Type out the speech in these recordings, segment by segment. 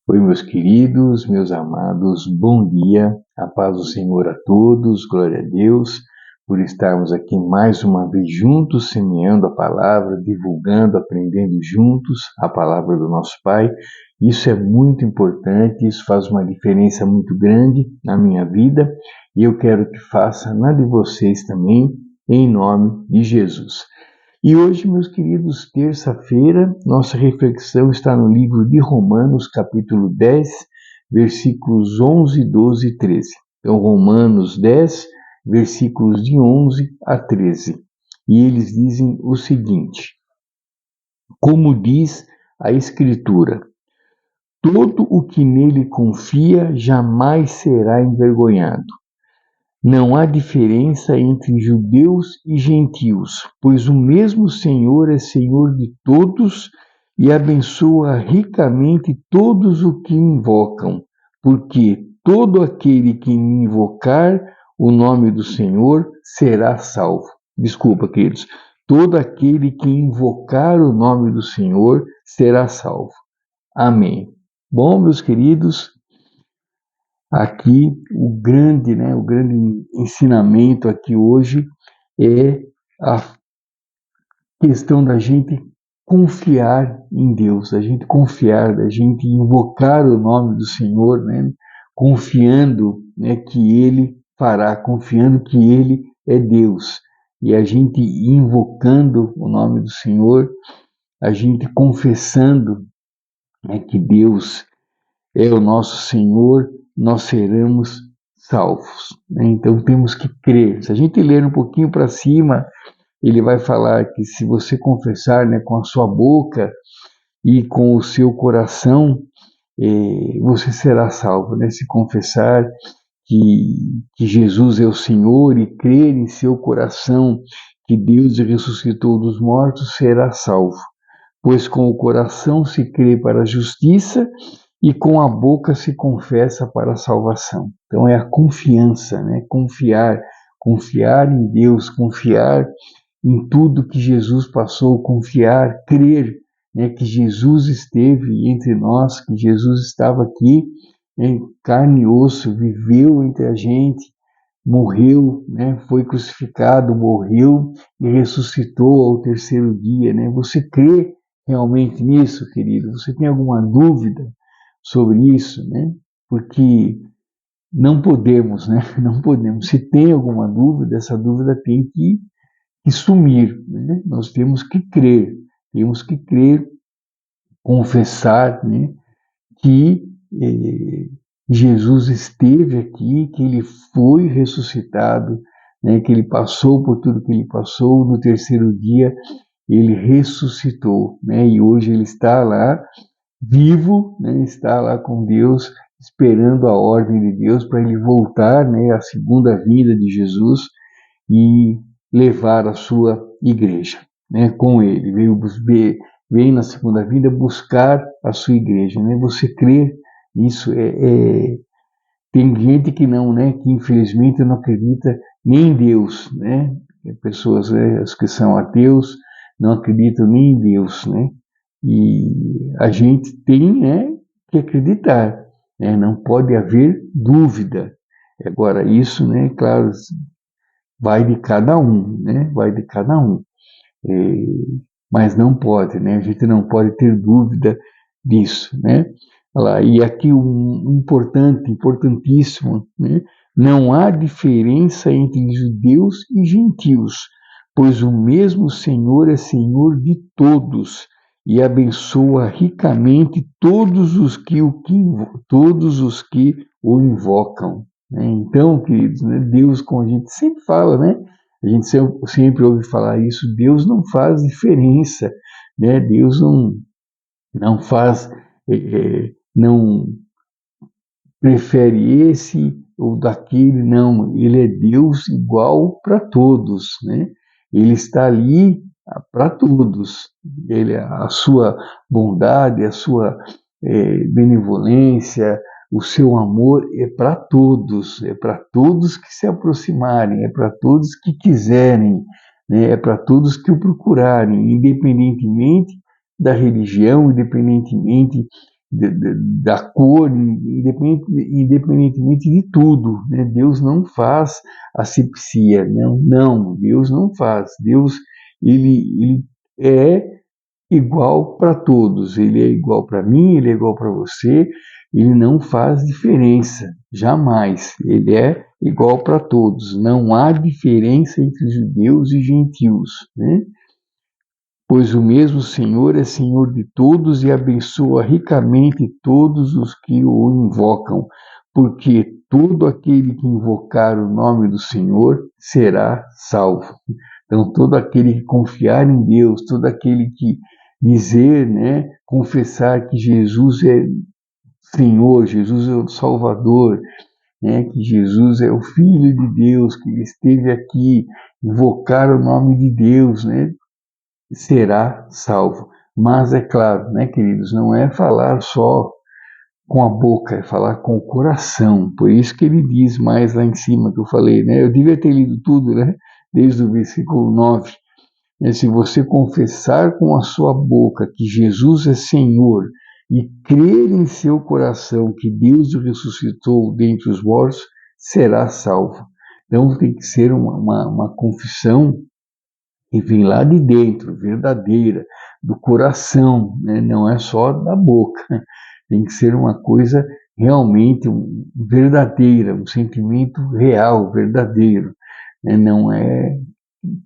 Oi, meus queridos, meus amados, bom dia, a paz do Senhor a todos, glória a Deus, por estarmos aqui mais uma vez juntos, semeando a palavra, divulgando, aprendendo juntos a palavra do nosso Pai. Isso é muito importante, isso faz uma diferença muito grande na minha vida e eu quero que faça na de vocês também, em nome de Jesus. E hoje, meus queridos, terça-feira, nossa reflexão está no livro de Romanos, capítulo 10, versículos 11, 12 e 13. Então, Romanos 10, versículos de 11 a 13. E eles dizem o seguinte: como diz a Escritura, todo o que nele confia jamais será envergonhado. Não há diferença entre judeus e gentios, pois o mesmo Senhor é Senhor de todos e abençoa ricamente todos os que invocam, porque todo aquele que invocar o nome do Senhor será salvo. Desculpa, queridos. Todo aquele que invocar o nome do Senhor será salvo. Amém. Bom, meus queridos, aqui o grande ensinamento aqui hoje é a questão da gente confiar em Deus, da gente confiar, da gente invocar o nome do Senhor, né? Confiando, né, que Ele fará, confiando que Ele é Deus. E a gente invocando o nome do Senhor, a gente confessando, né, que Deus é o nosso Senhor, nós seremos salvos. Né? Então temos que crer. Se a gente ler um pouquinho para cima, ele vai falar que se você confessar, né, com a sua boca e com o seu coração, você será salvo. Né? Se confessar que Jesus é o Senhor e crer em seu coração que Deus ressuscitou dos mortos, será salvo. Pois com o coração se crê para a justiça e com a boca se confessa para a salvação. Então é a confiança, né? Confiar em Deus, confiar em tudo que Jesus passou, confiar, crer, né, que Jesus esteve entre nós, que Jesus estava aqui em carne e osso, viveu entre a gente, morreu, né, foi crucificado, morreu e ressuscitou ao terceiro dia. Né? Você crê realmente nisso, querido? Você tem alguma dúvida sobre isso, né? Porque não podemos, né? Não podemos. Se tem alguma dúvida, essa dúvida tem que sumir, né? Nós temos que crer, confessar, né? Que Jesus esteve aqui, que ele foi ressuscitado, né? Que ele passou por tudo que ele passou, no terceiro dia ele ressuscitou, né? E hoje ele está lá vivo, né, está lá com Deus, esperando a ordem de Deus para ele voltar, né, a segunda vinda de Jesus e levar a sua igreja, né, com ele. Veio na segunda vinda buscar a sua igreja, né? Você crê nisso? Tem gente que não, né, que infelizmente não acredita nem em Deus, né? Pessoas, né, as que são ateus não acreditam nem em Deus, né? E a gente tem, né, que acreditar, né? Não pode haver dúvida. Agora, isso, né, claro, vai de cada um, né? Vai de cada um. É, mas não pode, né? A gente não pode ter dúvida disso, né? Olha lá, e aqui importantíssimo, né? Não há diferença entre judeus e gentios, pois o mesmo Senhor é Senhor de todos e abençoa ricamente todos os que o invocam. Né? Então, queridos, né? Deus, como a gente sempre fala, né? A gente sempre ouve falar isso. Deus não faz diferença, né? Deus não faz, não prefere esse ou daquele, não. Ele é Deus igual para todos, né? Ele está ali para todos. A sua bondade, a sua benevolência, o seu amor é para todos que se aproximarem, é para todos que quiserem, né? É para todos que o procurarem, independentemente da religião, independentemente da cor, independentemente de tudo, né? Deus não faz asepsia, não, Deus não faz. Deus, ele é igual para todos, ele é igual para mim, ele é igual para você, ele não faz diferença, jamais. Ele é igual para todos, não há diferença entre judeus e gentios, né? Pois o mesmo Senhor é Senhor de todos e abençoa ricamente todos os que o invocam, porque todo aquele que invocar o nome do Senhor será salvo. Então, todo aquele que confiar em Deus, todo aquele que dizer, né, confessar que Jesus é Senhor, Jesus é o Salvador, né, que Jesus é o Filho de Deus, que ele esteve aqui, invocar o nome de Deus, né, será salvo. Mas é claro, né, queridos, não é falar só com a boca, é falar com o coração. Por isso que ele diz mais lá em cima que eu falei, né? Eu devia ter lido tudo, né? Desde o versículo 9. Né? Se você confessar com a sua boca que Jesus é Senhor e crer em seu coração que Deus o ressuscitou dentre os mortos, será salvo. Então tem que ser uma confissão que vem lá de dentro, verdadeira, do coração, né? Não é só da boca. Tem que ser uma coisa realmente verdadeira, um sentimento real, verdadeiro, né? Não é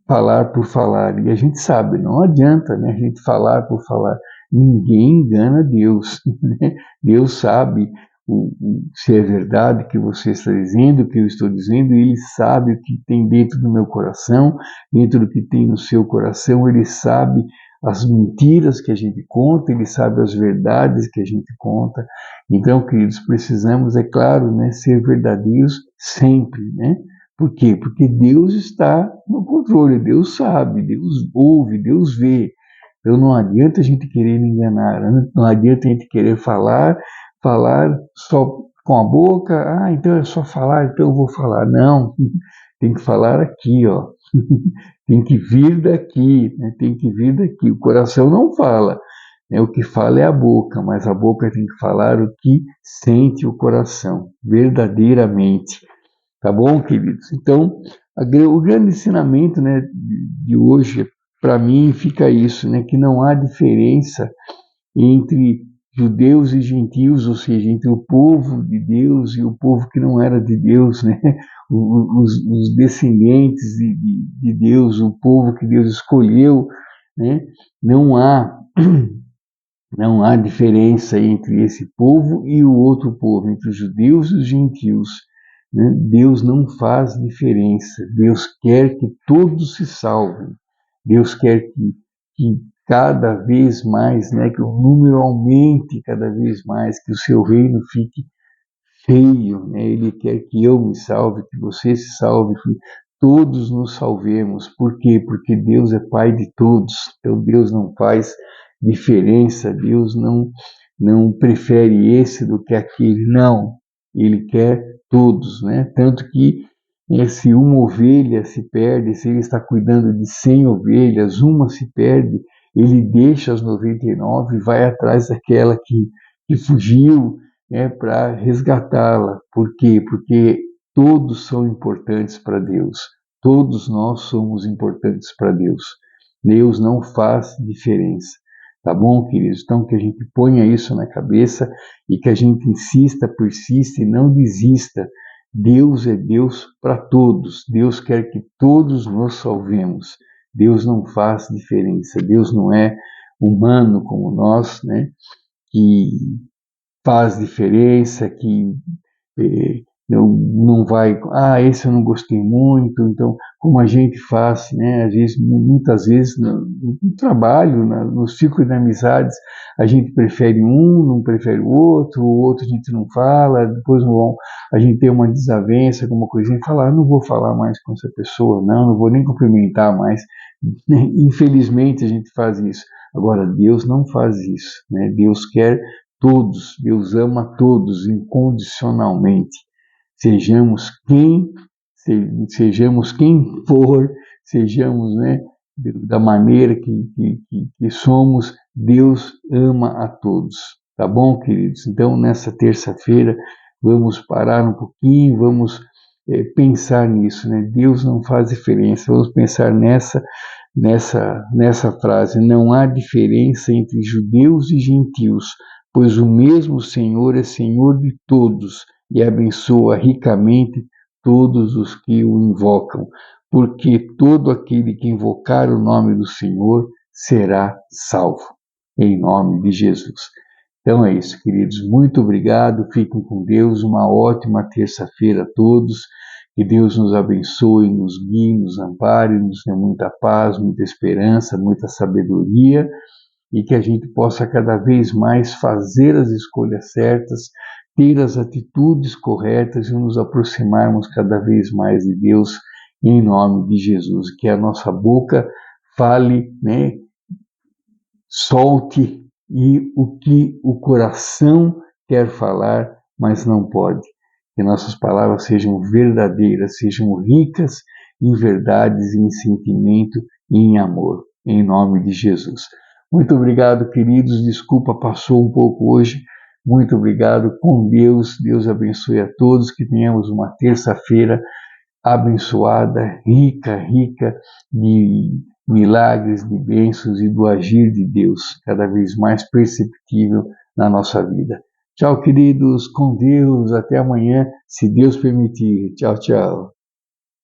falar por falar. E a gente sabe, não adianta, né, a gente falar por falar. Ninguém engana Deus, né? Deus sabe se é verdade o que você está dizendo, o que eu estou dizendo, e Ele sabe o que tem dentro do meu coração, dentro do que tem no seu coração, Ele sabe as mentiras que a gente conta, Ele sabe as verdades que a gente conta. Então, queridos, precisamos, é claro, né, ser verdadeiros sempre, né? Por quê? Porque Deus está no controle, Deus sabe, Deus ouve, Deus vê. Então não adianta a gente querer enganar, não adianta a gente querer falar só com a boca, então é só falar, então eu vou falar. Não, tem que falar aqui, ó. Tem que vir daqui, né? Tem que vir daqui. O coração não fala, né? O que fala é a boca, mas a boca tem que falar o que sente o coração, verdadeiramente. Tá bom, queridos? Então, o grande ensinamento, né, de hoje, para mim, fica isso, né, que não há diferença entre judeus e gentios, ou seja, entre o povo de Deus e o povo que não era de Deus, né? Os descendentes de Deus, o povo que Deus escolheu, né? Não há não há diferença entre esse povo e o outro povo, entre os judeus e os gentios, né? Deus não faz diferença. Deus quer que todos se salvem. Deus quer que cada vez mais, né, que o número aumente cada vez mais, que o seu reino fique cheio, né? Ele quer que eu me salve, que você se salve, que todos nos salvemos. Por quê? Porque Deus é Pai de todos. Então Deus não faz diferença, Deus não prefere esse do que aquele, não. Ele quer todos, né? Tanto que se uma ovelha se perde, se ele está cuidando de 100 ovelhas, uma se perde, ele deixa as 99 e vai atrás daquela que fugiu, né, para resgatá-la. Por quê? Porque todos são importantes para Deus. Todos nós somos importantes para Deus. Deus não faz diferença. Tá bom, queridos? Então, que a gente ponha isso na cabeça e que a gente insista, persista e não desista. Deus é Deus para todos. Deus quer que todos nos salvemos. Deus não faz diferença. Deus não é humano como nós, né? Que faz diferença, que não vai, esse eu não gostei muito, então, como a gente faz, né, às vezes, muitas vezes, no trabalho, no ciclo de amizades, a gente prefere um, não prefere o outro a gente não fala, depois a gente tem uma desavença, alguma coisinha, falar, não vou falar mais com essa pessoa, não vou nem cumprimentar mais. Infelizmente a gente faz isso. Agora, Deus não faz isso, né? Deus quer todos, Deus ama todos incondicionalmente. Sejamos quem for, sejamos, né, da maneira que somos, Deus ama a todos. Tá bom, queridos? Então, nessa terça-feira, vamos parar um pouquinho, vamos pensar nisso, né? Deus não faz diferença. Vamos pensar nessa frase: não há diferença entre judeus e gentios, pois o mesmo Senhor é Senhor de todos e abençoa ricamente todos os que o invocam, porque todo aquele que invocar o nome do Senhor será salvo, em nome de Jesus. Então é isso, queridos. Muito obrigado. Fiquem com Deus. Uma ótima terça-feira a todos. Que Deus nos abençoe, nos guie, nos ampare, nos dê muita paz, muita esperança, muita sabedoria e que a gente possa cada vez mais fazer as escolhas certas, ter as atitudes corretas e nos aproximarmos cada vez mais de Deus em nome de Jesus. Que a nossa boca fale, né, solte e o que o coração quer falar, mas não pode. Que nossas palavras sejam verdadeiras, sejam ricas em verdades, em sentimento e em amor, em nome de Jesus. Muito obrigado, queridos. Desculpa, passou um pouco hoje. Muito obrigado. Com Deus. Deus abençoe a todos. Que tenhamos uma terça-feira abençoada, rica de milagres, de bênçãos e do agir de Deus, cada vez mais perceptível na nossa vida. Tchau, queridos, com Deus, até amanhã, se Deus permitir. Tchau, tchau.